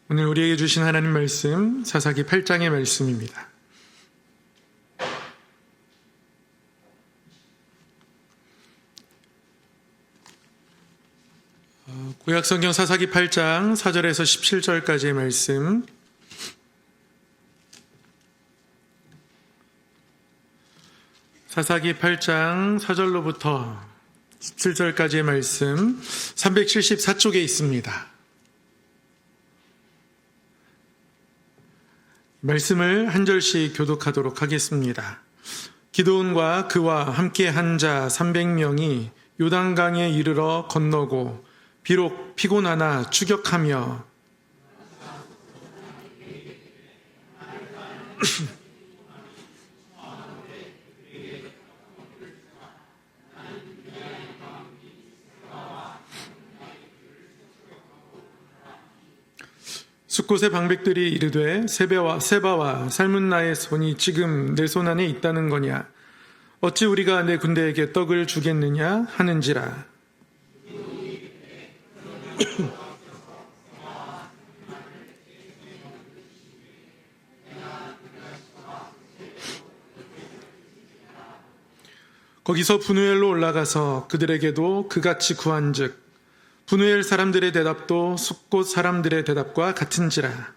오늘 우리에게 주신 하나님 말씀 사사기 8장의 말씀입니다. 구약성경 사사기 8장 4절에서 17절까지의 말씀, 사사기 8장 4절로부터 17절까지의 말씀 374쪽에 있습니다. 말씀을 한 절씩 교독하도록 하겠습니다. 기드온과 그와 함께 한 자 300명이 요단강에 이르러 건너고 비록 피곤하나 추격하며 숫곳의 방백들이 이르되 세바와 살문나의 손이 지금 내 손 안에 있다는 거냐? 어찌 우리가 내 군대에게 떡을 주겠느냐 하는지라. 거기서 분우엘로 올라가서 그들에게도 그같이 구한즉 분우엘 사람들의 대답도 숫곳 사람들의 대답과 같은지라.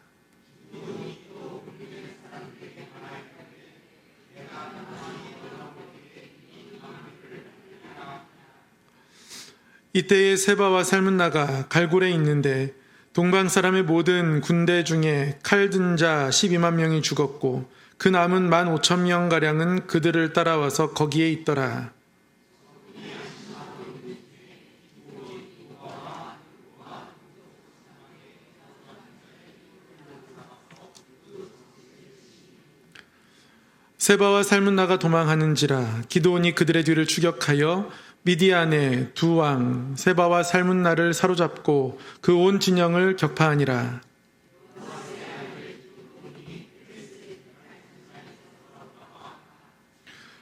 이때에 세바와 살문나가 갈골에 있는데 동방 사람의 모든 군대 중에 칼 든 자 12만 명이 죽었고 그 남은 15,000명가량은 그들을 따라와서 거기에 있더라. 세바와 살문나가 도망하는지라. 기드온이 그들의 뒤를 추격하여 미디안의 두 왕 세바와 살문나를 사로잡고 그 온 진영을 격파하니라.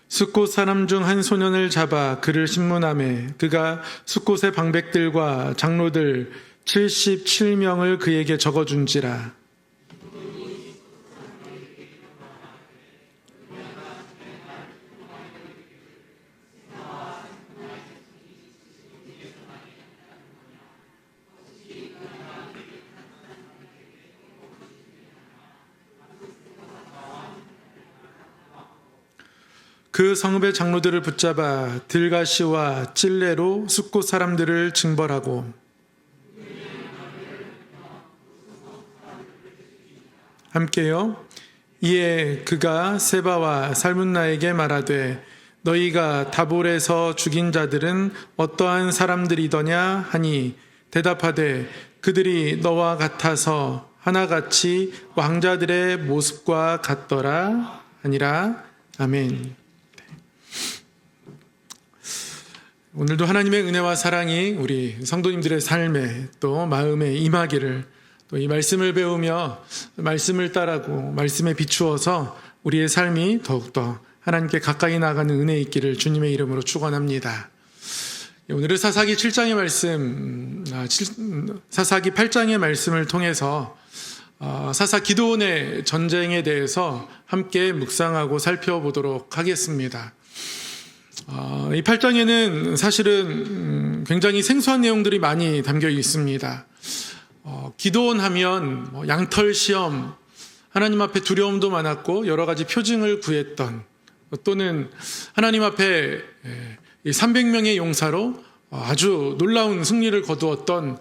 숫곳 사람 중 한 소년을 잡아 그를 신문하매 그가 숫곳의 방백들과 장로들 77명을 그에게 적어준지라. 그 성읍의 장로들을 붙잡아 들가시와 찔레로 숫곳 사람들을 징벌하고 함께요. 이에 그가 세바와 살문나에게 말하되 너희가 다볼에서 죽인 자들은 어떠한 사람들이더냐 하니 대답하되 그들이 너와 같아서 하나같이 왕자들의 모습과 같더라 하니라. 아멘. 오늘도 하나님의 은혜와 사랑이 우리 성도님들의 삶에 또 마음에 임하기를, 또 이 말씀을 배우며 말씀을 따르고 말씀에 비추어서 우리의 삶이 더욱더 하나님께 가까이 나가는 은혜 있기를 주님의 이름으로 축원합니다. 오늘은 사사기 7장의 말씀, 사사기 8장의 말씀을 통해서 사사 기드온의 전쟁에 대해서 함께 묵상하고 살펴보도록 하겠습니다. 이 8장에는 사실은 굉장히 생소한 내용들이 많이 담겨 있습니다. 기드온 하면 양털 시험, 하나님 앞에 두려움도 많았고 여러 가지 표징을 구했던, 또는 하나님 앞에 300명의 용사로 아주 놀라운 승리를 거두었던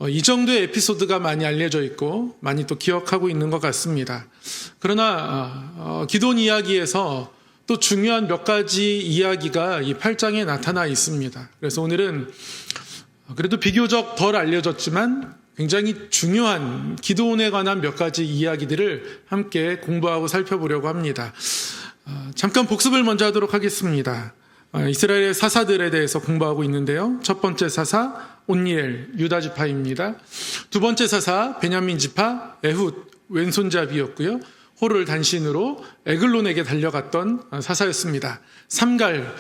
이 정도의 에피소드가 많이 알려져 있고 많이 또 기억하고 있는 것 같습니다. 그러나 기드온 이야기에서 또 중요한 몇 가지 이야기가 이 8장에 나타나 있습니다. 그래서 오늘은 그래도 비교적 덜 알려졌지만 굉장히 중요한 기드온에 관한 몇 가지 이야기들을 함께 공부하고 살펴보려고 합니다. 잠깐 복습을 먼저 하도록 하겠습니다. 이스라엘의 사사들에 대해서 공부하고 있는데요. 첫 번째 사사 온니엘, 유다 지파입니다. 두 번째 사사 베냐민 지파 에훗, 왼손잡이였고요. 호를 단신으로 에글론에게 달려갔던 사사였습니다. 삼갈,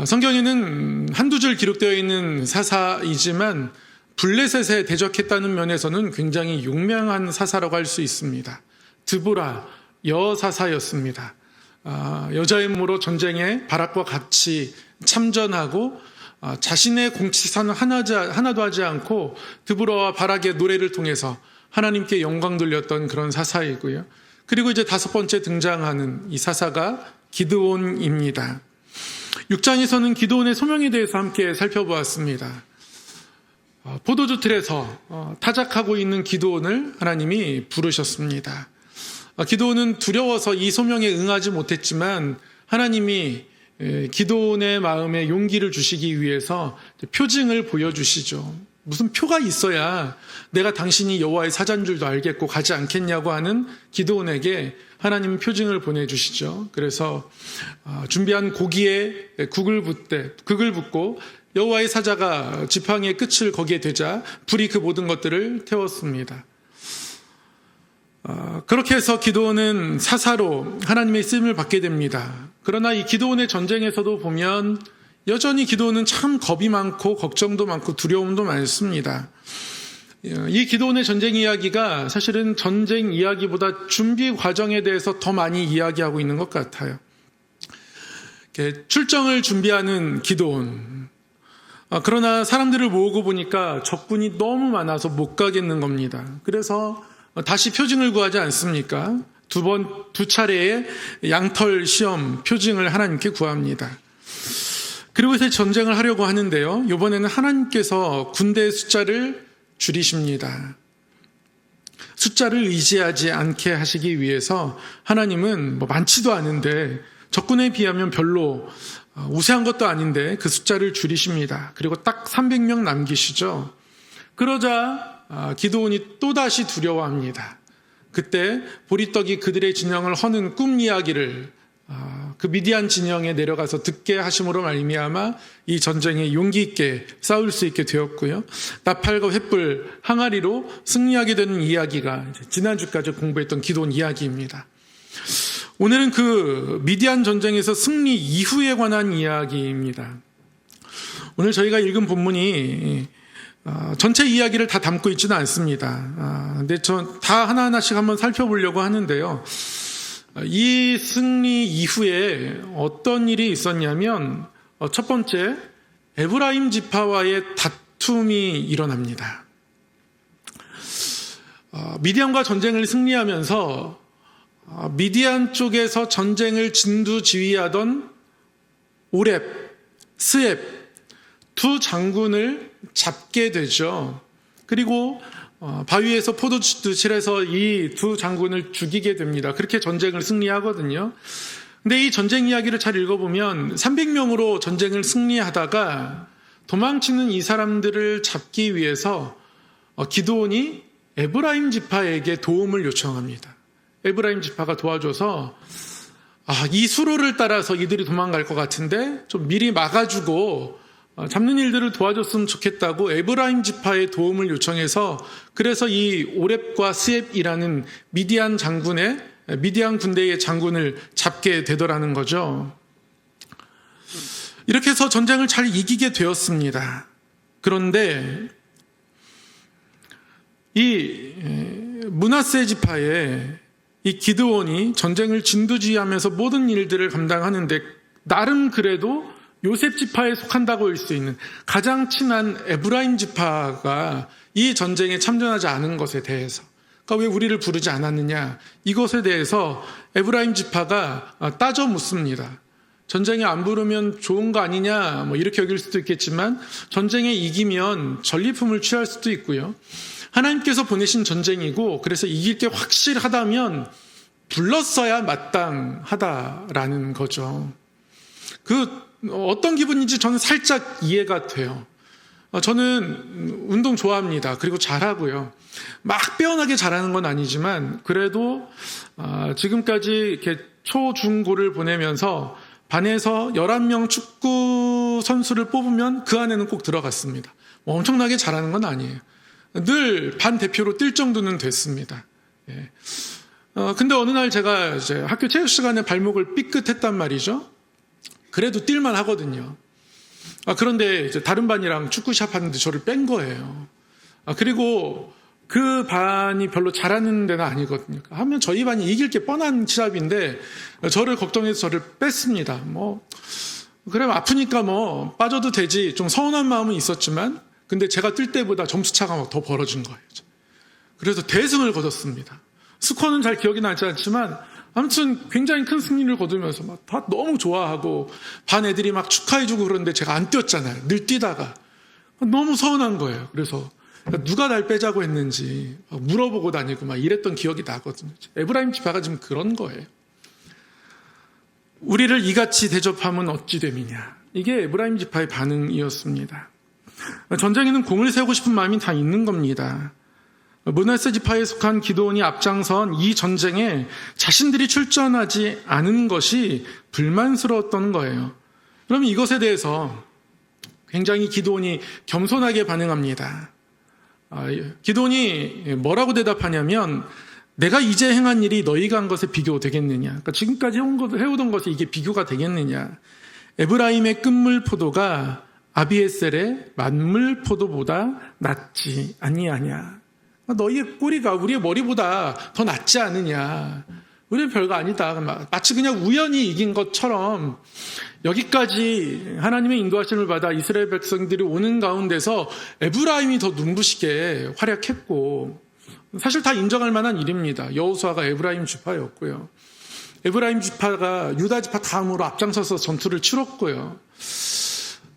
성경에는 한두 줄 기록되어 있는 사사이지만 블레셋에 대적했다는 면에서는 굉장히 용맹한 사사라고 할 수 있습니다. 드보라 여사사였습니다. 여자의 몸으로 전쟁에 바락과 같이 참전하고 자신의 공치사는 하나도 하지 않고 드보라와 바락의 노래를 통해서 하나님께 영광 돌렸던 그런 사사이고요. 그리고 이제 다섯 번째 등장하는 이 사사가 기드온입니다. 6장에서는 기드온의 소명에 대해서 함께 살펴보았습니다. 포도주 틀에서 타작하고 있는 기드온을 하나님이 부르셨습니다. 기드온은 두려워서 이 소명에 응하지 못했지만 하나님이 기드온의 마음에 용기를 주시기 위해서 표징을 보여주시죠. 무슨 표가 있어야 내가 당신이 여호와의 사자인 줄도 알겠고 가지 않겠냐고 하는 기드온에게 하나님은 표징을 보내주시죠. 그래서 준비한 고기에 국을 붓고 여호와의 사자가 지팡이의 끝을 거기에 대자 불이 그 모든 것들을 태웠습니다. 그렇게 해서 기드온은 사사로 하나님의 쓰임을 받게 됩니다. 그러나 이 기드온의 전쟁에서도 보면 여전히 기드온은 참 겁이 많고 걱정도 많고 두려움도 많습니다. 이 기드온의 전쟁 이야기가 사실은 전쟁 이야기보다 준비 과정에 대해서 더 많이 이야기하고 있는 것 같아요. 출정을 준비하는 기드온. 그러나 사람들을 모으고 보니까 적군이 너무 많아서 못 가겠는 겁니다. 그래서 다시 표징을 구하지 않습니까? 두 차례의 양털 시험 표징을 하나님께 구합니다. 그리고 이제 전쟁을 하려고 하는데요. 이번에는 하나님께서 군대의 숫자를 줄이십니다. 숫자를 의지하지 않게 하시기 위해서 하나님은 많지도 않은데 적군에 비하면 별로 우세한 것도 아닌데 그 숫자를 줄이십니다. 그리고 딱 300명 남기시죠. 그러자 기드온이 또다시 두려워합니다. 그때 보리떡이 그들의 진영을 허는 꿈 이야기를 그 미디안 진영에 내려가서 듣게 하심으로 말미암아 이 전쟁에 용기 있게 싸울 수 있게 되었고요. 나팔과 횃불, 항아리로 승리하게 되는 이야기가 지난주까지 공부했던 기드온 이야기입니다. 오늘은 그 미디안 전쟁에서 승리 이후에 관한 이야기입니다. 오늘 저희가 읽은 본문이 전체 이야기를 다 담고 있지는 않습니다. 근데 다 하나하나씩 한번 살펴보려고 하는데요. 이 승리 이후에 어떤 일이 있었냐면 첫 번째, 에브라임 지파와의 다툼이 일어납니다. 미디안과 전쟁을 승리하면서 미디안 쪽에서 전쟁을 진두지휘하던 오렙, 스앱 두 장군을 잡게 되죠. 그리고 바위에서 포도주칠해서 이 두 장군을 죽이게 됩니다. 그렇게 전쟁을 승리하거든요. 근데 이 전쟁 이야기를 잘 읽어보면 300명으로 전쟁을 승리하다가 도망치는 이 사람들을 잡기 위해서 기드온이 에브라임 지파에게 도움을 요청합니다. 에브라임 지파가 도와줘서 이 수로를 따라서 이들이 도망갈 것 같은데 좀 미리 막아주고 잡는 일들을 도와줬으면 좋겠다고 에브라임 지파의 도움을 요청해서 그래서 이 오렙과 스앱이라는 미디안 군대의 장군을 잡게 되더라는 거죠. 이렇게 해서 전쟁을 잘 이기게 되었습니다. 그런데 이 므낫세 지파의 이 기드온이 전쟁을 진두지휘하면서 모든 일들을 감당하는데 나름 그래도 요셉 지파에 속한다고 할 수 있는 가장 친한 에브라임 지파가 이 전쟁에 참전하지 않은 것에 대해서 그러니까 왜 우리를 부르지 않았느냐 이것에 대해서 에브라임 지파가 따져 묻습니다. 전쟁에 안 부르면 좋은 거 아니냐 이렇게 여길 수도 있겠지만 전쟁에 이기면 전리품을 취할 수도 있고요. 하나님께서 보내신 전쟁이고 그래서 이길 게 확실하다면 불렀어야 마땅하다라는 거죠. 어떤 기분인지 저는 살짝 이해가 돼요. 저는 운동 좋아합니다. 그리고 잘하고요. 막 빼어나게 잘하는 건 아니지만 그래도 지금까지 이렇게 초, 중, 고를 보내면서 반에서 11명 축구 선수를 뽑으면 그 안에는 꼭 들어갔습니다. 엄청나게 잘하는 건 아니에요. 늘 반 대표로 뛸 정도는 됐습니다. 예. 근데 어느 날 제가 이제 학교 체육 시간에 발목을 삐끗했단 말이죠. 그래도 뛸만 하거든요. 그런데 이제 다른 반이랑 축구샵 하는데 저를 뺀 거예요. 그리고 그 반이 별로 잘하는 데는 아니거든요. 하면 저희 반이 이길 게 뻔한 시합인데 저를 걱정해서 저를 뺐습니다. 그래 아프니까 빠져도 되지. 좀 서운한 마음은 있었지만 근데 제가 뛸 때보다 점수차가 막 더 벌어진 거예요. 그래서 대승을 거뒀습니다. 스코어는 잘 기억이 나지 않지만 아무튼 굉장히 큰 승리를 거두면서 막 다 너무 좋아하고 반 애들이 막 축하해주고 그러는데 제가 안 뛰었잖아요. 늘 뛰다가 너무 서운한 거예요. 그래서 누가 날 빼자고 했는지 물어보고 다니고 막 이랬던 기억이 나거든요. 에브라임 지파가 지금 그런 거예요. 우리를 이같이 대접하면 어찌 됨이냐. 이게 에브라임 지파의 반응이었습니다. 전쟁에는 공을 세우고 싶은 마음이 다 있는 겁니다. 므낫세 지파에 속한 기드온이 앞장선 이 전쟁에 자신들이 출전하지 않은 것이 불만스러웠던 거예요. 그러면 이것에 대해서 굉장히 기드온이 겸손하게 반응합니다. 기드온이 뭐라고 대답하냐면 내가 이제 행한 일이 너희가 한 것에 비교되겠느냐. 그러니까 지금까지 해오던 것이 이게 비교가 되겠느냐. 에브라임의 끝물 포도가 아비에셀의 만물 포도보다 낫지 아니하냐. 너희의 꼬리가 우리의 머리보다 더 낫지 않느냐. 우리는 별거 아니다. 마치 그냥 우연히 이긴 것처럼 여기까지 하나님의 인도하심을 받아 이스라엘 백성들이 오는 가운데서 에브라임이 더 눈부시게 활약했고 사실 다 인정할 만한 일입니다. 여호수아가 에브라임 지파였고요. 에브라임 지파가 유다 지파 다음으로 앞장서서 전투를 치렀고요.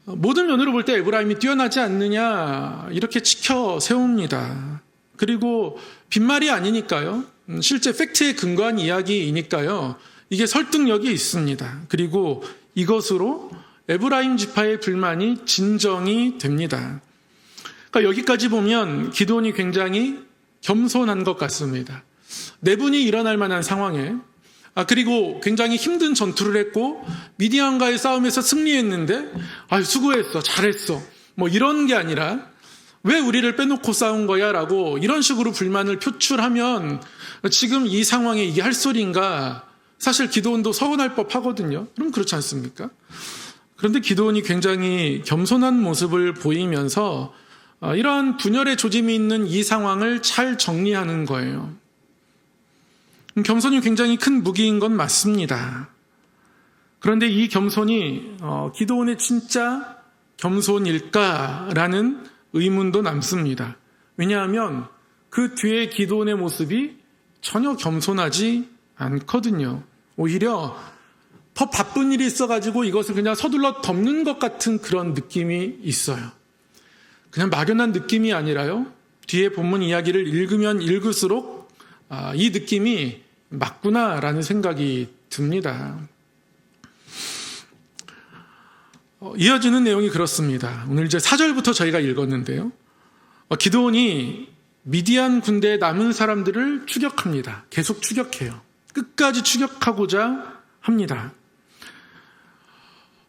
모든 면으로 볼 때 에브라임이 뛰어나지 않느냐 이렇게 지켜 세웁니다. 그리고 빈말이 아니니까요. 실제 팩트에 근거한 이야기이니까요. 이게 설득력이 있습니다. 그리고 이것으로 에브라임 지파의 불만이 진정이 됩니다. 그러니까 여기까지 보면 기드온이 굉장히 겸손한 것 같습니다. 내분이 일어날 만한 상황에 그리고 굉장히 힘든 전투를 했고 미디안과의 싸움에서 승리했는데 수고했어, 잘했어 이런 게 아니라 왜 우리를 빼놓고 싸운 거야? 라고 이런 식으로 불만을 표출하면 지금 이 상황에 이게 할 소리인가? 사실 기드온도 서운할 법하거든요. 그럼 그렇지 않습니까? 그런데 기드온이 굉장히 겸손한 모습을 보이면서 이러한 분열의 조짐이 있는 이 상황을 잘 정리하는 거예요. 겸손이 굉장히 큰 무기인 건 맞습니다. 그런데 이 겸손이 기드온의 진짜 겸손일까라는 의문도 남습니다. 왜냐하면 그 뒤에 기드온의 모습이 전혀 겸손하지 않거든요. 오히려 더 바쁜 일이 있어가지고 이것을 그냥 서둘러 덮는 것 같은 그런 느낌이 있어요. 그냥 막연한 느낌이 아니라요. 뒤에 본문 이야기를 읽으면 읽을수록 이 느낌이 맞구나라는 생각이 듭니다. 이어지는 내용이 그렇습니다. 오늘 이제 4절부터 저희가 읽었는데요. 기드온이 미디안 군대에 남은 사람들을 추격합니다. 계속 추격해요. 끝까지 추격하고자 합니다.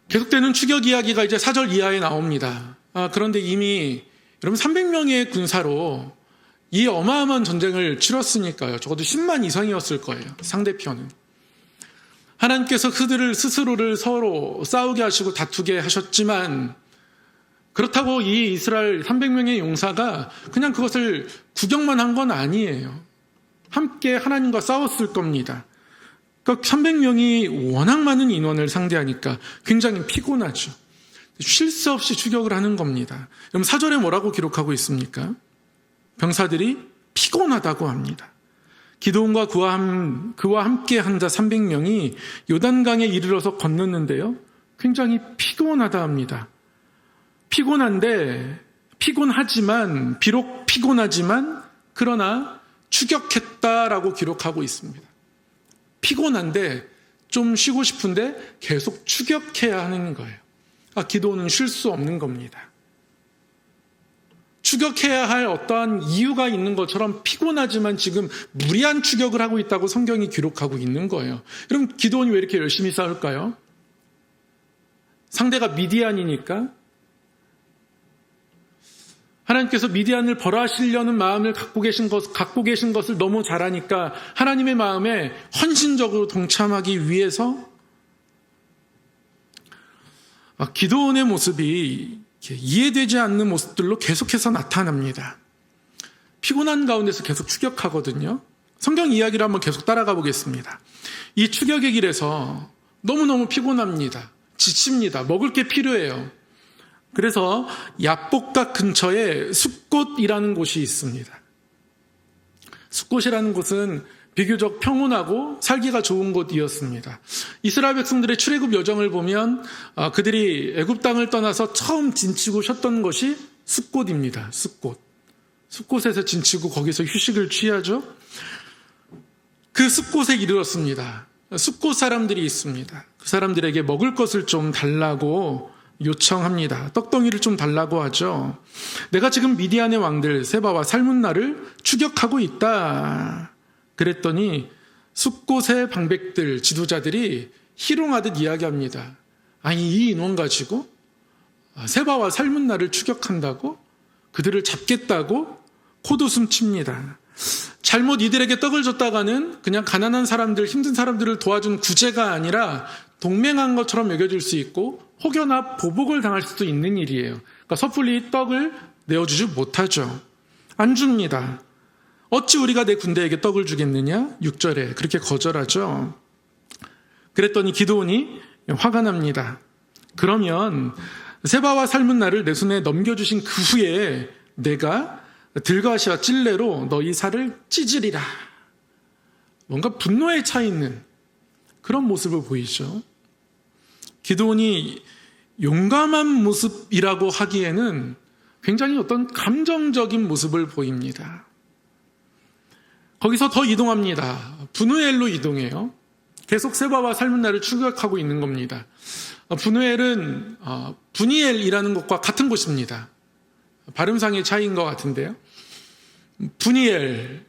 계속되는 추격 이야기가 이제 4절 이하에 나옵니다. 그런데 이미 여러분 300명의 군사로 이 어마어마한 전쟁을 치렀으니까요. 적어도 10만 이상이었을 거예요. 상대편은. 하나님께서 그들을 스스로를 서로 싸우게 하시고 다투게 하셨지만 그렇다고 이 이스라엘 300명의 용사가 그냥 그것을 구경만 한 건 아니에요. 함께 하나님과 싸웠을 겁니다. 그러니까 300명이 워낙 많은 인원을 상대하니까 굉장히 피곤하죠. 쉴 새 없이 추격을 하는 겁니다. 그럼 4절에 뭐라고 기록하고 있습니까? 병사들이 피곤하다고 합니다. 기드온과 그와 함께 한 자 300명이 요단강에 이르러서 건넜는데요. 굉장히 피곤하다 합니다. 피곤하지만 비록 피곤하지만 그러나 추격했다라고 기록하고 있습니다. 피곤한데 좀 쉬고 싶은데 계속 추격해야 하는 거예요. 기드온은 쉴 수 없는 겁니다. 추격해야 할 어떠한 이유가 있는 것처럼 피곤하지만 지금 무리한 추격을 하고 있다고 성경이 기록하고 있는 거예요. 그럼 기드온이 왜 이렇게 열심히 싸울까요? 상대가 미디안이니까. 하나님께서 미디안을 벌하시려는 마음을 갖고 계신 것을 너무 잘 아니까 하나님의 마음에 헌신적으로 동참하기 위해서 기드온의 모습이 이해되지 않는 모습들로 계속해서 나타납니다. 피곤한 가운데서 계속 추격하거든요. 성경 이야기를 한번 계속 따라가 보겠습니다. 이 추격의 길에서 너무너무 피곤합니다. 지칩니다. 먹을 게 필요해요. 그래서 야복각 근처에 숫곳이라는 곳이 있습니다. 숫곳이라는 곳은 비교적 평온하고 살기가 좋은 곳이었습니다. 이스라엘 백성들의 출애굽 여정을 보면 그들이 애굽 땅을 떠나서 처음 진치고 쉬었던 것이 숫곳입니다. 숫곳. 숫곳에서 진치고 거기서 휴식을 취하죠. 그 숫곳에 이르렀습니다. 숫곳 사람들이 있습니다. 그 사람들에게 먹을 것을 좀 달라고 요청합니다. 떡덩이를 좀 달라고 하죠. 내가 지금 미디안의 왕들 세바와 살문나를 추격하고 있다. 그랬더니 숫곳의 방백들, 지도자들이 희롱하듯 이야기합니다. 아니, 이 인원 가지고 세바와 살문나를 추격한다고? 그들을 잡겠다고? 콧웃음 칩니다. 잘못 이들에게 떡을 줬다가는 그냥 가난한 사람들, 힘든 사람들을 도와준 구제가 아니라 동맹한 것처럼 여겨질 수 있고 혹여나 보복을 당할 수도 있는 일이에요. 그러니까 섣불리 떡을 내어주지 못하죠. 안 줍니다. 어찌 우리가 내 군대에게 떡을 주겠느냐? 6절에 그렇게 거절하죠. 그랬더니 기드온이 화가 납니다. 그러면 세바와 살문나를 내 손에 넘겨주신 그 후에 내가 들가시와 찔레로 너희 살을 찢으리라. 뭔가 분노에 차 있는 그런 모습을 보이죠. 기드온이 용감한 모습이라고 하기에는 굉장히 어떤 감정적인 모습을 보입니다. 거기서 더 이동합니다. 브누엘로 이동해요. 계속 세바와 살문나를 추격하고 있는 겁니다. 브누엘은 브니엘이라는 곳과 같은 곳입니다. 발음상의 차이인 것 같은데요. 브니엘,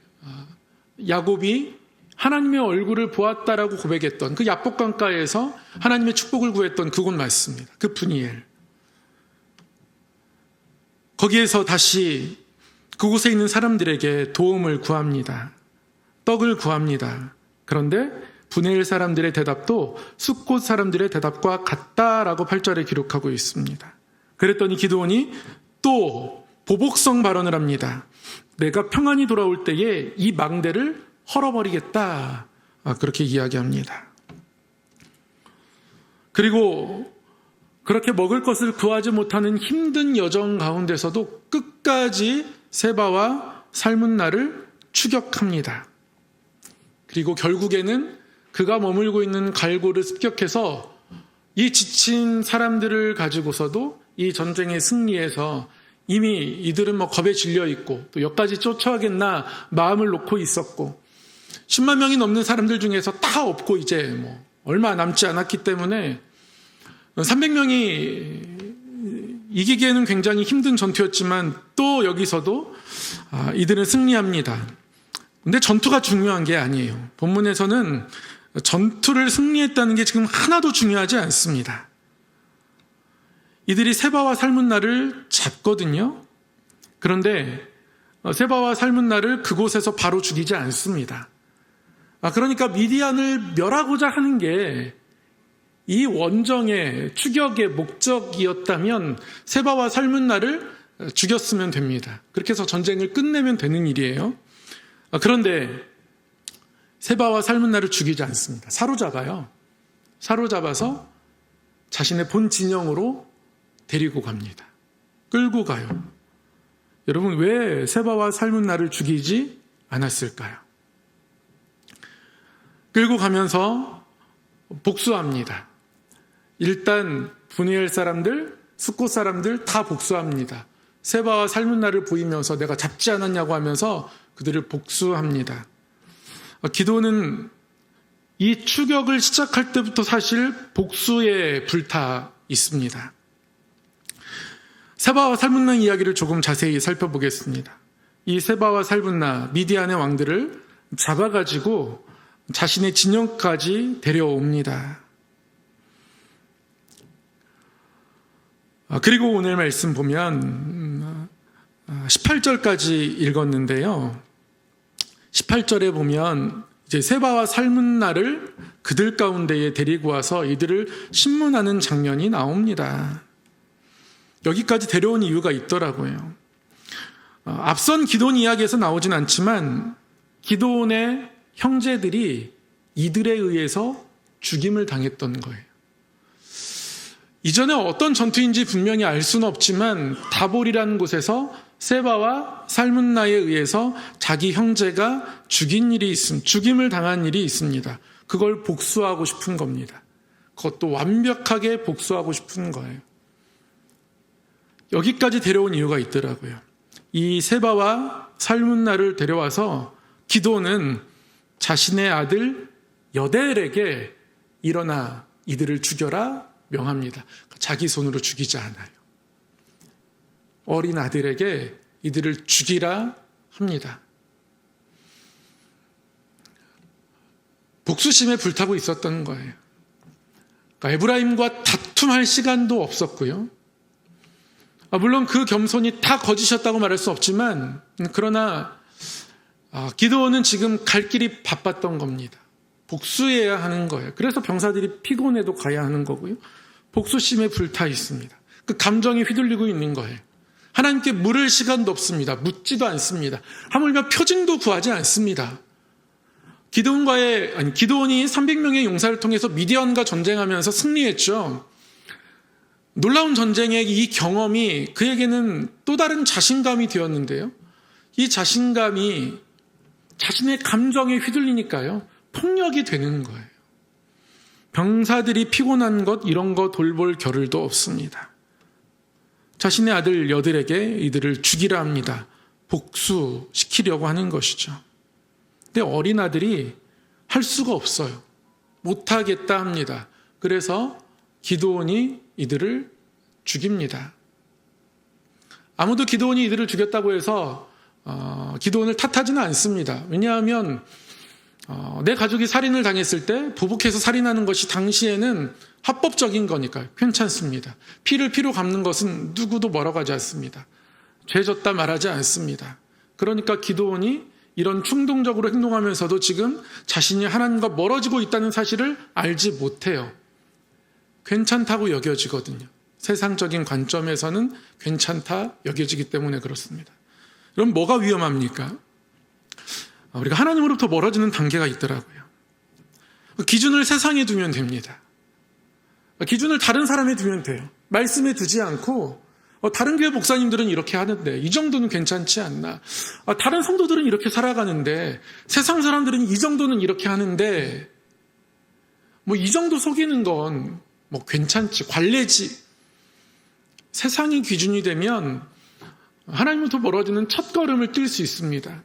야곱이 하나님의 얼굴을 보았다라고 고백했던 그 야복강가에서 하나님의 축복을 구했던 그곳 맞습니다. 그 브니엘. 거기에서 다시 그곳에 있는 사람들에게 도움을 구합니다. 떡을 구합니다. 그런데 브니엘 사람들의 대답도 숫곳 사람들의 대답과 같다라고 8절에 기록하고 있습니다. 그랬더니 기드온이 또 보복성 발언을 합니다. 내가 평안히 돌아올 때에 이 망대를 헐어버리겠다. 그렇게 이야기합니다. 그리고 그렇게 먹을 것을 구하지 못하는 힘든 여정 가운데서도 끝까지 세바와 살문나를 추격합니다. 그리고 결국에는 그가 머물고 있는 갈고를 습격해서 이 지친 사람들을 가지고서도 이 전쟁의 승리에서 이미 이들은 겁에 질려 있고 또 여기까지 쫓아가겠나 마음을 놓고 있었고 10만 명이 넘는 사람들 중에서 다 없고 이제 얼마 남지 않았기 때문에 300명이 이기기에는 굉장히 힘든 전투였지만 또 여기서도 이들은 승리합니다. 근데 전투가 중요한 게 아니에요. 본문에서는 전투를 승리했다는 게 지금 하나도 중요하지 않습니다. 이들이 세바와 살문나를 잡거든요. 그런데 세바와 살문나를 그곳에서 바로 죽이지 않습니다. 그러니까 미디안을 멸하고자 하는 게 이 원정의 추격의 목적이었다면 세바와 살문나를 죽였으면 됩니다. 그렇게 해서 전쟁을 끝내면 되는 일이에요. 그런데 세바와 살문나를 죽이지 않습니다. 사로잡아요. 사로잡아서 자신의 본 진영으로 데리고 갑니다. 끌고 가요. 여러분, 왜 세바와 살문나를 죽이지 않았을까요? 끌고 가면서 복수합니다. 일단 브니엘 사람들, 숫곳 사람들 다 복수합니다. 세바와 살문나를 보이면서 내가 잡지 않았냐고 하면서 그들을 복수합니다. 기도는 이 추격을 시작할 때부터 사실 복수에 불타 있습니다. 세바와 살문나 이야기를 조금 자세히 살펴보겠습니다. 이 세바와 살문나 미디안의 왕들을 잡아가지고 자신의 진영까지 데려옵니다. 그리고 오늘 말씀 보면 18절까지 읽었는데요. 18절에 보면 이제 세바와 살문나를 그들 가운데에 데리고 와서 이들을 신문하는 장면이 나옵니다. 여기까지 데려온 이유가 있더라고요. 앞선 기드온 이야기에서 나오진 않지만 기드온의 형제들이 이들에 의해서 죽임을 당했던 거예요. 이전에 어떤 전투인지 분명히 알 수는 없지만 다볼이라는 곳에서 세바와 살문나에 의해서 자기 형제가 죽임을 당한 일이 있습니다. 그걸 복수하고 싶은 겁니다. 그것도 완벽하게 복수하고 싶은 거예요. 여기까지 데려온 이유가 있더라고요. 이 세바와 살문나를 데려와서 기드온은 자신의 아들 여델에게 일어나 이들을 죽여라 명합니다. 자기 손으로 죽이지 않아요. 어린 아들에게 이들을 죽이라 합니다. 복수심에 불타고 있었던 거예요. 그러니까 에브라임과 다툼할 시간도 없었고요. 물론 그 겸손이 다 거짓이었다고 말할 수 없지만 그러나 기드온은 지금 갈 길이 바빴던 겁니다. 복수해야 하는 거예요. 그래서 병사들이 피곤해도 가야 하는 거고요. 복수심에 불타 있습니다. 그 감정이 휘둘리고 있는 거예요. 하나님께 물을 시간도 없습니다. 묻지도 않습니다. 하물며 표징도 구하지 않습니다. 기드온이 300명의 용사를 통해서 미디안과 전쟁하면서 승리했죠. 놀라운 전쟁의 이 경험이 그에게는 또 다른 자신감이 되었는데요. 이 자신감이 자신의 감정에 휘둘리니까요. 폭력이 되는 거예요. 병사들이 피곤한 것 이런 거 돌볼 겨를도 없습니다. 자신의 아들 여들에게 이들을 죽이라 합니다. 복수시키려고 하는 것이죠. 근데 어린 아들이 할 수가 없어요. 못하겠다 합니다. 그래서 기드온이 이들을 죽입니다. 아무도 기드온이 이들을 죽였다고 해서 기드온을 탓하지는 않습니다. 왜냐하면 내 가족이 살인을 당했을 때 보복해서 살인하는 것이 당시에는 합법적인 거니까요. 괜찮습니다. 피를 피로 갚는 것은 누구도 뭐라고 하지 않습니다. 죄졌다 말하지 않습니다. 그러니까 기드온이 이런 충동적으로 행동하면서도 지금 자신이 하나님과 멀어지고 있다는 사실을 알지 못해요. 괜찮다고 여겨지거든요. 세상적인 관점에서는 괜찮다 여겨지기 때문에 그렇습니다. 그럼 뭐가 위험합니까? 우리가 하나님으로부터 멀어지는 단계가 있더라고요. 기준을 세상에 두면 됩니다. 기준을 다른 사람에 두면 돼요. 말씀에 두지 않고 다른 교회 목사님들은 이렇게 하는데 이 정도는 괜찮지 않나. 다른 성도들은 이렇게 살아가는데 세상 사람들은 이 정도는 이렇게 하는데 이 정도 속이는 건 괜찮지, 관례지. 세상이 기준이 되면 하나님으로부터 멀어지는 첫 걸음을 뛸 수 있습니다.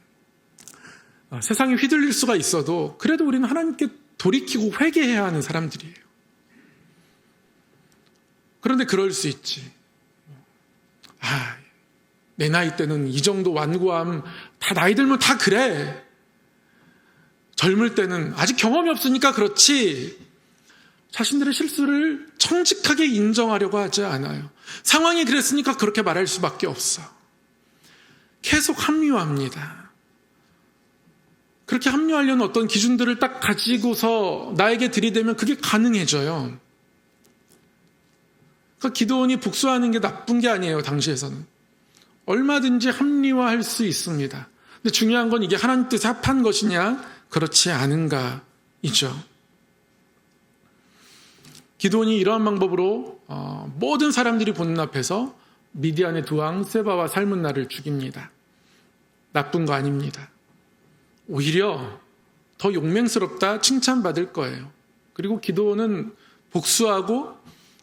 세상에 휘둘릴 수가 있어도 그래도 우리는 하나님께 돌이키고 회개해야 하는 사람들이에요. 그런데 그럴 수 있지. 내 나이 때는 이 정도 완고함, 다 나이 들면 다 그래. 젊을 때는 아직 경험이 없으니까 그렇지. 자신들의 실수를 정직하게 인정하려고 하지 않아요. 상황이 그랬으니까 그렇게 말할 수밖에 없어. 계속 합리화합니다. 그렇게 합리화하려는 어떤 기준들을 딱 가지고서 나에게 들이대면 그게 가능해져요. 그러니까 기드온이 복수하는 게 나쁜 게 아니에요. 당시에서는. 얼마든지 합리화할 수 있습니다. 근데 중요한 건 이게 하나님 뜻에 합한 것이냐 그렇지 않은가이죠. 기드온이 이러한 방법으로 모든 사람들이 보는 앞에서 미디안의 두 왕 세바와 살문나를 죽입니다. 나쁜 거 아닙니다. 오히려 더 용맹스럽다 칭찬받을 거예요. 그리고 기드온은 복수하고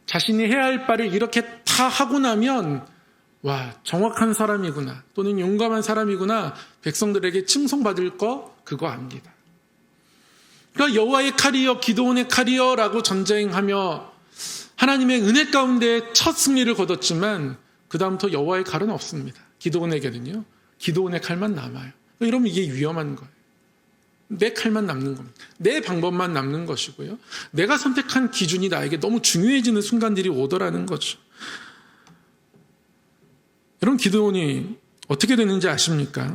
자신이 해야 할 바를 이렇게 다 하고 나면 정확한 사람이구나 또는 용감한 사람이구나 백성들에게 칭송받을 거 그거 압니다. 그러니까 여호와의 칼이여 기드온의 칼이여라고 전쟁하며 하나님의 은혜 가운데 첫 승리를 거뒀지만 그 다음부터 여호와의 칼은 없습니다. 기드온에게는요. 기드온의 칼만 남아요. 이러면 이게 위험한 거예요. 내 칼만 남는 겁니다. 내 방법만 남는 것이고요. 내가 선택한 기준이 나에게 너무 중요해지는 순간들이 오더라는 거죠. 여러분 기드온이 어떻게 되는지 아십니까?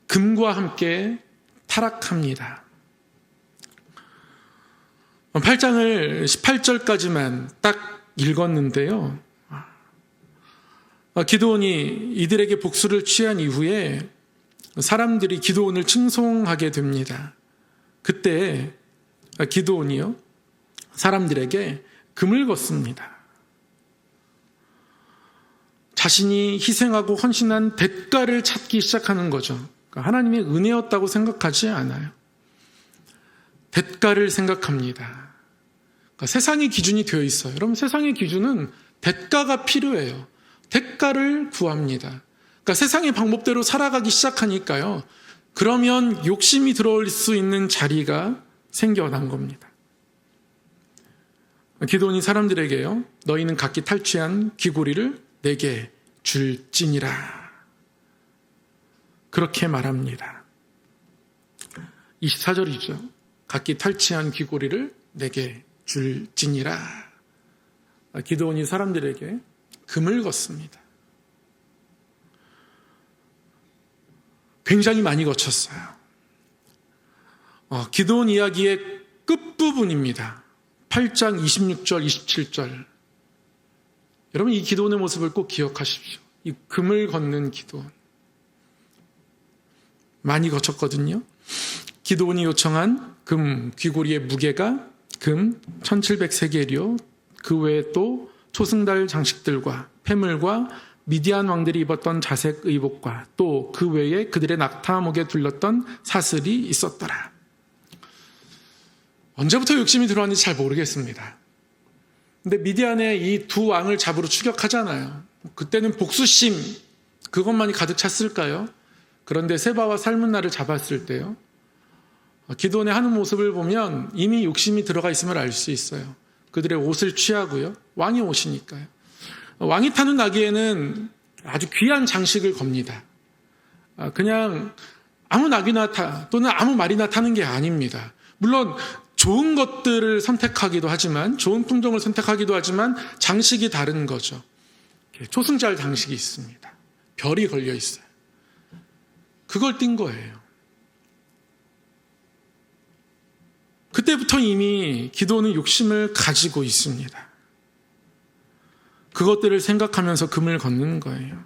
금과 함께 타락합니다. 8장을 18절까지만 딱 읽었는데요. 기드온이 이들에게 복수를 취한 이후에 사람들이 기드온을 칭송하게 됩니다. 그때 기드온이요, 사람들에게 금을 걷습니다. 자신이 희생하고 헌신한 대가를 찾기 시작하는 거죠. 그러니까 하나님의 은혜였다고 생각하지 않아요. 대가를 생각합니다. 그러니까 세상의 기준이 되어 있어요. 여러분, 세상의 기준은 대가가 필요해요. 대가를 구합니다. 그러니까 세상의 방법대로 살아가기 시작하니까요, 그러면 욕심이 들어올 수 있는 자리가 생겨난 겁니다. 기드온이 사람들에게요, 너희는 각기 탈취한 귀고리를 내게 줄지니라, 그렇게 말합니다. 24절이죠. 각기 탈취한 귀고리를 내게 줄지니라. 기드온이 사람들에게 금을 걷습니다. 굉장히 많이 거쳤어요. 기드온 이야기의 끝부분입니다. 8장 26절, 27절. 여러분, 이 기드온의 모습을 꼭 기억하십시오. 이 금을 걷는 기드온. 많이 거쳤거든요. 기드온이 요청한 금 귀고리의 무게가 금 1700세겔이요. 그 외에 또 초승달 장식들과 폐물과 미디안 왕들이 입었던 자색 의복과 또 그 외에 그들의 낙타목에 둘렀던 사슬이 있었더라. 언제부터 욕심이 들어왔는지 잘 모르겠습니다. 근데 미디안의 이 두 왕을 잡으러 추격하잖아요. 그때는 복수심, 그것만이 가득 찼을까요? 그런데 세바와 살문나를 잡았을 때요, 기드온의 하는 모습을 보면 이미 욕심이 들어가 있음을 알 수 있어요. 그들의 옷을 취하고요, 왕이 오시니까요. 왕이 타는 나귀에는 아주 귀한 장식을 겁니다. 그냥 아무 나귀나 또는 아무 말이나 타는 게 아닙니다. 물론 좋은 것들을 선택하기도 하지만, 좋은 품종을 선택하기도 하지만 장식이 다른 거죠. 초승달 장식이 있습니다. 별이 걸려 있어요. 그걸 띈 거예요. 그때부터 이미 기드온은 욕심을 가지고 있습니다. 그것들을 생각하면서 금을 걷는 거예요.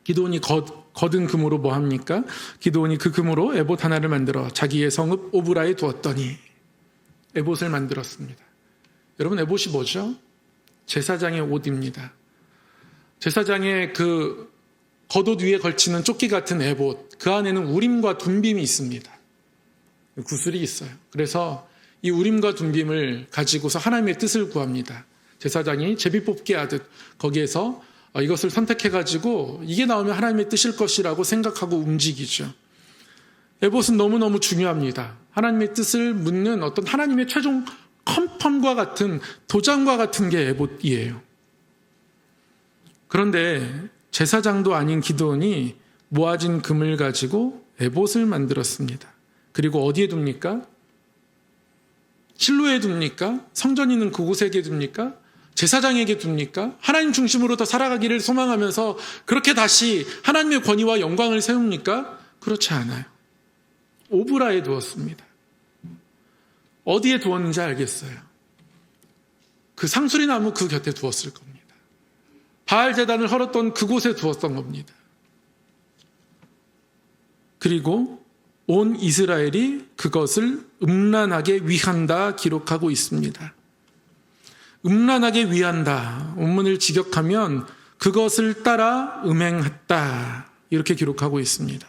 기드온이 거둔 금으로 뭐 합니까? 기드온이 그 금으로 에봇 하나를 만들어 자기의 성읍 오브라에 두었더니, 에봇을 만들었습니다. 여러분, 에봇이 뭐죠? 제사장의 옷입니다. 제사장의 그 겉옷 위에 걸치는 조끼 같은 에봇, 그 안에는 우림과 둠빔이 있습니다. 구슬이 있어요. 그래서 이 우림과 둠빔을 가지고서 하나님의 뜻을 구합니다. 제사장이 제비 뽑기 하듯 거기에서 이것을 선택해가지고 이게 나오면 하나님의 뜻일 것이라고 생각하고 움직이죠. 에봇은 너무너무 중요합니다. 하나님의 뜻을 묻는 어떤 하나님의 최종 컨펌과 같은, 도장과 같은 게 에봇이에요. 그런데 제사장도 아닌 기드온이 모아진 금을 가지고 에봇을 만들었습니다. 그리고 어디에 둡니까? 실로에 둡니까? 성전이 있는 그곳에게 둡니까? 제사장에게 둡니까? 하나님 중심으로 더 살아가기를 소망하면서 그렇게 다시 하나님의 권위와 영광을 세웁니까? 그렇지 않아요. 오브라에 두었습니다. 어디에 두었는지 알겠어요. 그 상수리 나무 그 곁에 두었을 겁니다. 바알 제단을 헐었던 그곳에 두었던 겁니다. 그리고 온 이스라엘이 그것을 음란하게 위한다 기록하고 있습니다. 음란하게 위한다, 원문을 직역하면 그것을 따라 음행했다, 이렇게 기록하고 있습니다.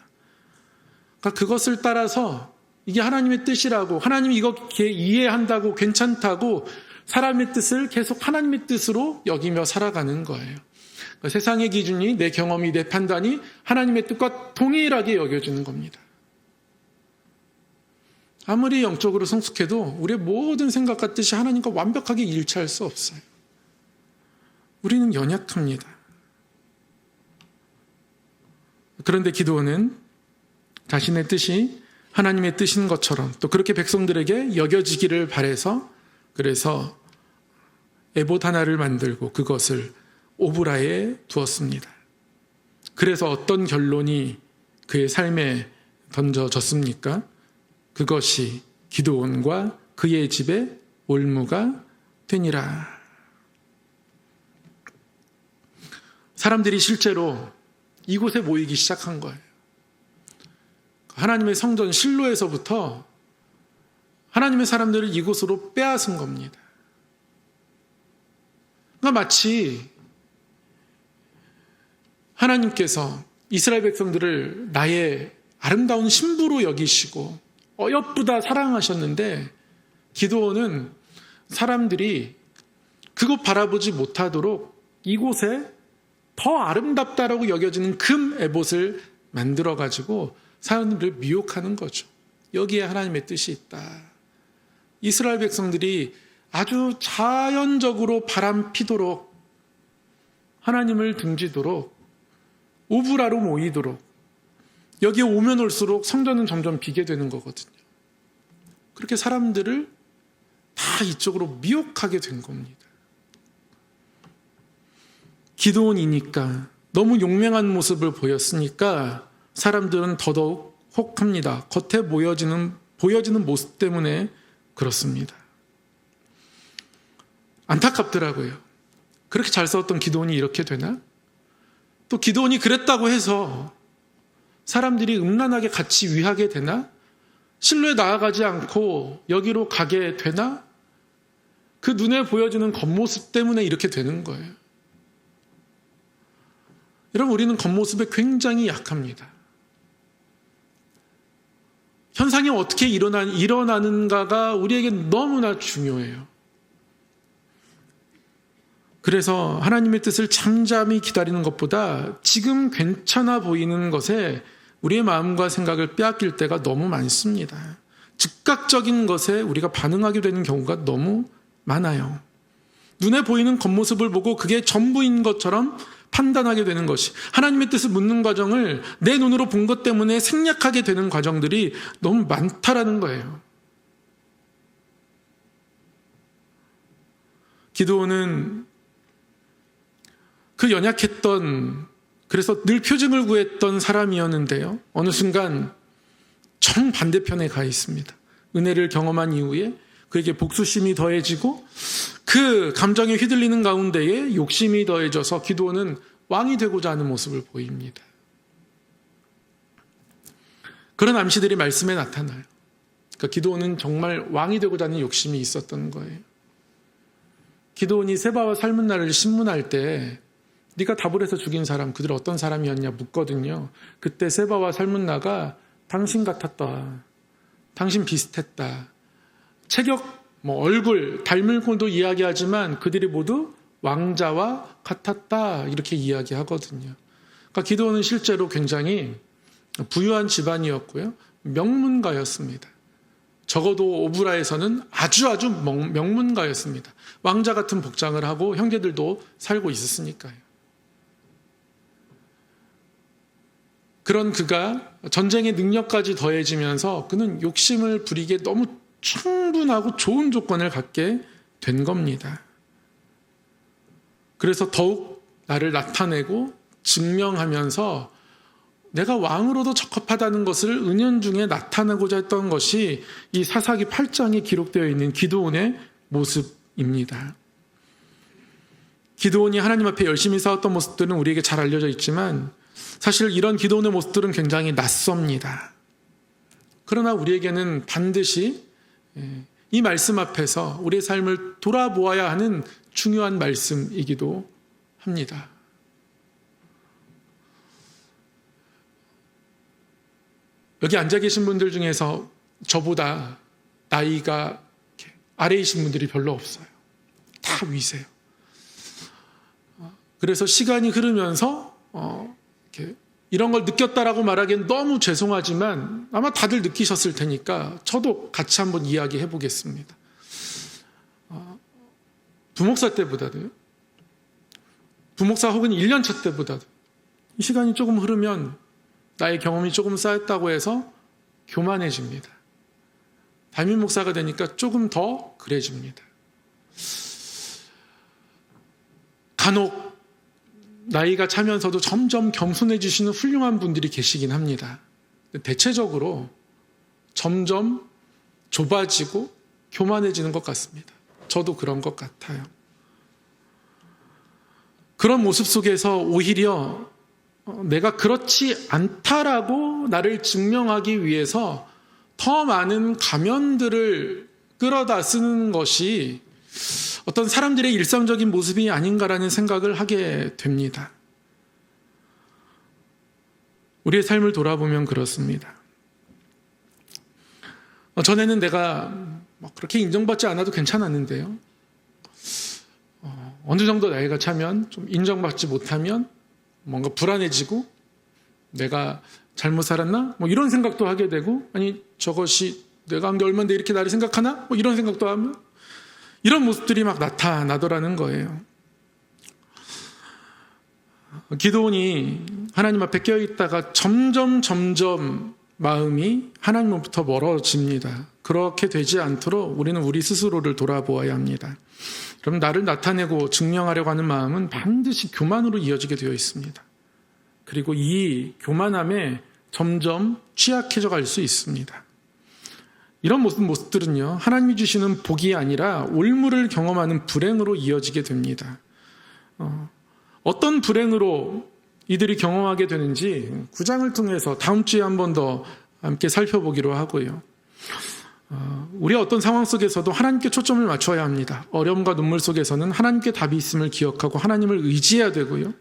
그러니까 그것을 따라서 이게 하나님의 뜻이라고, 하나님이 이거 이해한다고, 괜찮다고 사람의 뜻을 계속 하나님의 뜻으로 여기며 살아가는 거예요. 그러니까 세상의 기준이, 내 경험이, 내 판단이 하나님의 뜻과 동일하게 여겨지는 겁니다. 아무리 영적으로 성숙해도 우리의 모든 생각과 뜻이 하나님과 완벽하게 일치할 수 없어요. 우리는 연약합니다. 그런데 기드온은 자신의 뜻이 하나님의 뜻인 것처럼 또 그렇게 백성들에게 여겨지기를 바라서, 그래서 에봇 하나를 만들고 그것을 오브라에 두었습니다. 그래서 어떤 결론이 그의 삶에 던져졌습니까? 그것이 기드온과 그의 집에 올무가 되니라. 사람들이 실제로 이곳에 모이기 시작한 거예요. 하나님의 성전 실로에서부터 하나님의 사람들을 이곳으로 빼앗은 겁니다. 그러니까 마치 하나님께서 이스라엘 백성들을 나의 아름다운 신부로 여기시고 어여쁘다 사랑하셨는데, 기드온은 사람들이 그것 바라보지 못하도록 이곳에 더 아름답다라고 여겨지는 금 에봇을 만들어가지고 사람들을 미혹하는 거죠. 여기에 하나님의 뜻이 있다. 이스라엘 백성들이 아주 자연적으로 바람 피도록, 하나님을 등지도록, 오브라로 모이도록, 여기에 오면 올수록 성전은 점점 비게 되는 거거든요. 그렇게 사람들을 다 이쪽으로 미혹하게 된 겁니다. 기드온이니까, 너무 용맹한 모습을 보였으니까 사람들은 더더욱 혹합니다. 겉에 보여지는 모습 때문에 그렇습니다. 안타깝더라고요. 그렇게 잘 싸웠던 기드온이 이렇게 되나? 또 기드온이 그랬다고 해서 사람들이 음란하게 같이 위하게 되나? 실로에 나아가지 않고 여기로 가게 되나? 그 눈에 보여지는 겉모습 때문에 이렇게 되는 거예요. 여러분, 우리는 겉모습에 굉장히 약합니다. 현상이 어떻게 일어나는가가 우리에게 너무나 중요해요. 그래서 하나님의 뜻을 잠잠히 기다리는 것보다 지금 괜찮아 보이는 것에 우리의 마음과 생각을 빼앗길 때가 너무 많습니다. 즉각적인 것에 우리가 반응하게 되는 경우가 너무 많아요. 눈에 보이는 겉모습을 보고 그게 전부인 것처럼 판단하게 되는 것이, 하나님의 뜻을 묻는 과정을 내 눈으로 본 것 때문에 생략하게 되는 과정들이 너무 많다라는 거예요. 기드온은 그 연약했던, 그래서 늘 표징을 구했던 사람이었는데요, 어느 순간 정반대편에 가 있습니다. 은혜를 경험한 이후에 그에게 복수심이 더해지고 그 감정에 휘둘리는 가운데에 욕심이 더해져서 기드온은 왕이 되고자 하는 모습을 보입니다. 그런 암시들이 말씀에 나타나요. 그러니까 기드온은 정말 왕이 되고자 하는 욕심이 있었던 거예요. 기드온이 세바와 살문나를 신문할 때 네가 답을 해서 죽인 사람, 그들 어떤 사람이었냐 묻거든요. 그때 세바와 살문나가 당신 같았다, 당신 비슷했다, 체격, 얼굴, 닮을고도 이야기하지만 그들이 모두 왕자와 같았다, 이렇게 이야기하거든요. 그러니까 기드온은 실제로 굉장히 부유한 집안이었고요, 명문가였습니다. 적어도 오브라에서는 아주 명문가였습니다. 왕자 같은 복장을 하고 형제들도 살고 있었으니까요. 그런 그가 전쟁의 능력까지 더해지면서 그는 욕심을 부리기에 너무 충분하고 좋은 조건을 갖게 된 겁니다. 그래서 더욱 나를 나타내고 증명하면서 내가 왕으로도 적합하다는 것을 은연중에 나타내고자 했던 것이 이 사사기 8장에 기록되어 있는 기드온의 모습입니다. 기드온이 하나님 앞에 열심히 싸웠던 모습들은 우리에게 잘 알려져 있지만 사실 이런 기드온의 모습들은 굉장히 낯섭니다. 그러나 우리에게는 반드시 이 말씀 앞에서 우리의 삶을 돌아보아야 하는 중요한 말씀이기도 합니다. 여기 앉아 계신 분들 중에서 저보다 나이가 아래이신 분들이 별로 없어요. 다 위세요. 그래서 시간이 흐르면서 이런 걸 느꼈다라고 말하기엔 너무 죄송하지만 아마 다들 느끼셨을 테니까 저도 같이 한번 이야기해 보겠습니다. 부목사 때보다도요, 부목사 혹은 1년차 때보다도 이 시간이 조금 흐르면 나의 경험이 조금 쌓였다고 해서 교만해집니다. 담임 목사가 되니까 조금 더 그래집니다. 간혹 나이가 차면서도 점점 겸손해지시는 훌륭한 분들이 계시긴 합니다. 대체적으로 점점 좁아지고 교만해지는 것 같습니다. 저도 그런 것 같아요. 그런 모습 속에서 오히려 내가 그렇지 않다라고 나를 증명하기 위해서 더 많은 가면들을 끌어다 쓰는 것이 어떤 사람들의 일상적인 모습이 아닌가라는 생각을 하게 됩니다. 우리의 삶을 돌아보면 그렇습니다. 전에는 내가 그렇게 인정받지 않아도 괜찮았는데요. 어느 정도 나이가 차면 좀 인정받지 못하면 뭔가 불안해지고 내가 잘못 살았나? 이런 생각도 하게 되고, 아니 저것이 내가 한 게 얼마인데 이렇게 나를 생각하나? 이런 생각도 하면 이런 모습들이 막 나타나더라는 거예요. 기도원이 하나님 앞에 껴있다가 점점 마음이 하나님으로부터 멀어집니다. 그렇게 되지 않도록 우리는 우리 스스로를 돌아보아야 합니다. 그럼 나를 나타내고 증명하려고 하는 마음은 반드시 교만으로 이어지게 되어 있습니다. 그리고 이 교만함에 점점 취약해져 갈 수 있습니다. 이런 모습들은요, 하나님이 주시는 복이 아니라 올무를 경험하는 불행으로 이어지게 됩니다. 어떤 불행으로 이들이 경험하게 되는지 9장을 통해서 다음 주에 한 번 더 함께 살펴보기로 하고요. 우리 어떤 상황 속에서도 하나님께 초점을 맞춰야 합니다. 어려움과 눈물 속에서는 하나님께 답이 있음을 기억하고 하나님을 의지해야 되고요.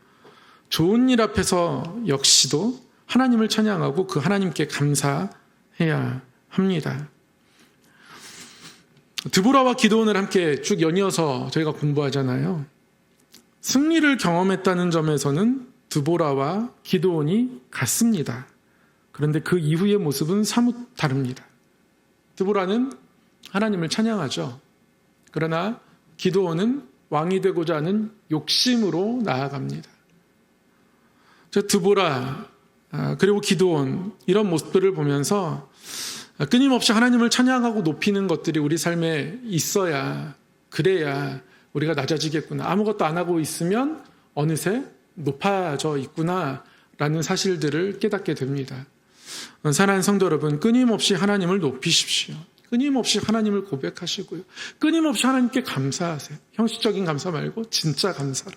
좋은 일 앞에서 역시도 하나님을 찬양하고 그 하나님께 감사해야 합니다. 드보라와 기드온을 함께 쭉 연이어서 저희가 공부하잖아요. 승리를 경험했다는 점에서는 드보라와 기드온이 같습니다. 그런데 그 이후의 모습은 사뭇 다릅니다. 드보라는 하나님을 찬양하죠. 그러나 기드온은 왕이 되고자 하는 욕심으로 나아갑니다. 드보라 그리고 기드온 이런 모습들을 보면서 끊임없이 하나님을 찬양하고 높이는 것들이 우리 삶에 있어야, 그래야 우리가 낮아지겠구나. 아무것도 안 하고 있으면 어느새 높아져 있구나 라는 사실들을 깨닫게 됩니다. 사랑하는 성도 여러분, 끊임없이 하나님을 높이십시오. 끊임없이 하나님을 고백하시고요. 끊임없이 하나님께 감사하세요. 형식적인 감사 말고 진짜 감사로.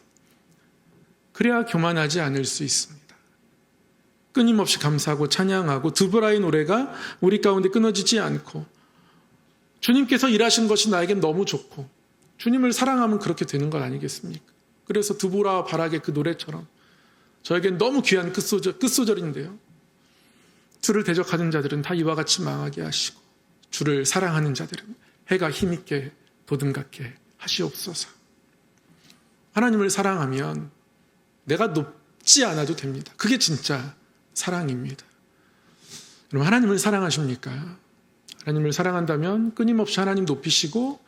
그래야 교만하지 않을 수 있습니다. 끊임없이 감사하고 찬양하고 드보라의 노래가 우리 가운데 끊어지지 않고, 주님께서 일하신 것이 나에겐 너무 좋고 주님을 사랑하면 그렇게 되는 것 아니겠습니까? 그래서 드보라와 바락의 그 노래처럼 저에겐 너무 귀한 끝소절인데요. 주를 대적하는 자들은 다 이와 같이 망하게 하시고 주를 사랑하는 자들은 해가 힘있게 돋음같게 하시옵소서. 하나님을 사랑하면 내가 높지 않아도 됩니다. 그게 진짜 사랑입니다. 여러분, 하나님을 사랑하십니까? 하나님을 사랑한다면 끊임없이 하나님 높이시고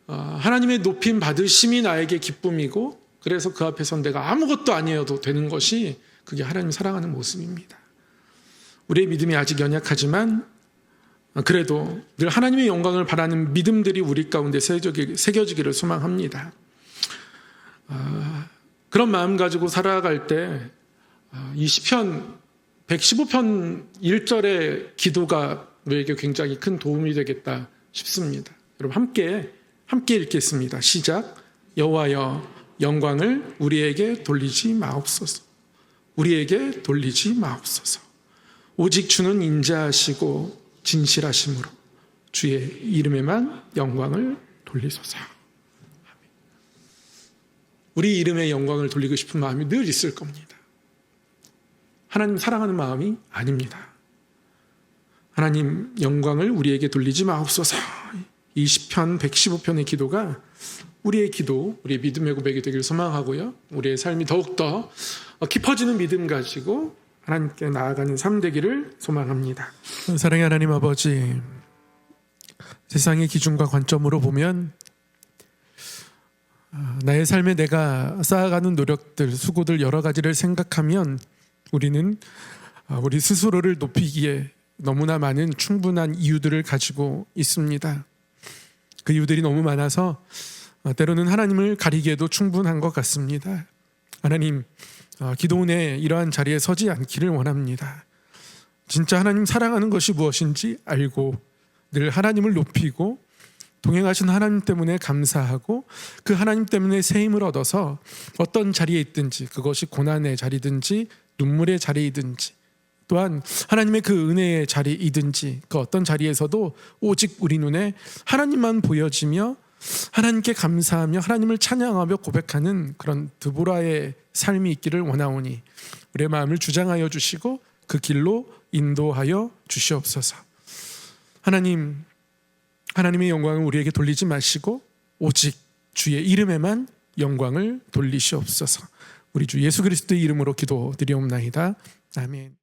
하나님의 높임 받으심이 나에게 기쁨이고, 그래서 그 앞에서 내가 아무것도 아니어도 되는 것이 그게 하나님 사랑하는 모습입니다. 우리의 믿음이 아직 연약하지만 그래도 늘 하나님의 영광을 바라는 믿음들이 우리 가운데 새겨지기를 소망합니다. 그런 마음 가지고 살아갈 때 이 시편 115편 1절의 기도가 우리에게 굉장히 큰 도움이 되겠다 싶습니다. 여러분 함께 읽겠습니다. 시작. 여호와여, 영광을 우리에게 돌리지 마옵소서. 우리에게 돌리지 마옵소서. 오직 주는 인자하시고 진실하심으로 주의 이름에만 영광을 돌리소서. 우리 이름에 영광을 돌리고 싶은 마음이 늘 있을 겁니다. 하나님 사랑하는 마음이 아닙니다. 하나님 영광을 우리에게 돌리지 마옵소서. 이 시편 115편의 기도가 우리의 기도, 우리의 믿음의 고백이 되길 소망하고요. 우리의 삶이 더욱더 깊어지는 믿음 가지고 하나님께 나아가는 삶 되기를 소망합니다. 사랑의 하나님 아버지, 세상의 기준과 관점으로 보면 나의 삶에 내가 쌓아가는 노력들, 수고들 여러 가지를 생각하면 우리는 우리 스스로를 높이기에 너무나 많은 충분한 이유들을 가지고 있습니다. 그 이유들이 너무 많아서 때로는 하나님을 가리기에도 충분한 것 같습니다. 하나님, 기도원의 이러한 자리에 서지 않기를 원합니다. 진짜 하나님 사랑하는 것이 무엇인지 알고 늘 하나님을 높이고 동행하신 하나님 때문에 감사하고 그 하나님 때문에 새 힘을 얻어서 어떤 자리에 있든지, 그것이 고난의 자리든지 눈물의 자리이든지, 또한 하나님의 그 은혜의 자리이든지, 그 어떤 자리에서도 오직 우리 눈에 하나님만 보여지며 하나님께 감사하며 하나님을 찬양하며 고백하는 그런 드보라의 삶이 있기를 원하오니 우리의 마음을 주장하여 주시고 그 길로 인도하여 주시옵소서. 하나님의 영광을 우리에게 돌리지 마시고 오직 주의 이름에만 영광을 돌리시옵소서. 우리 주 예수 그리스도의 이름으로 기도드리옵나이다. 아멘.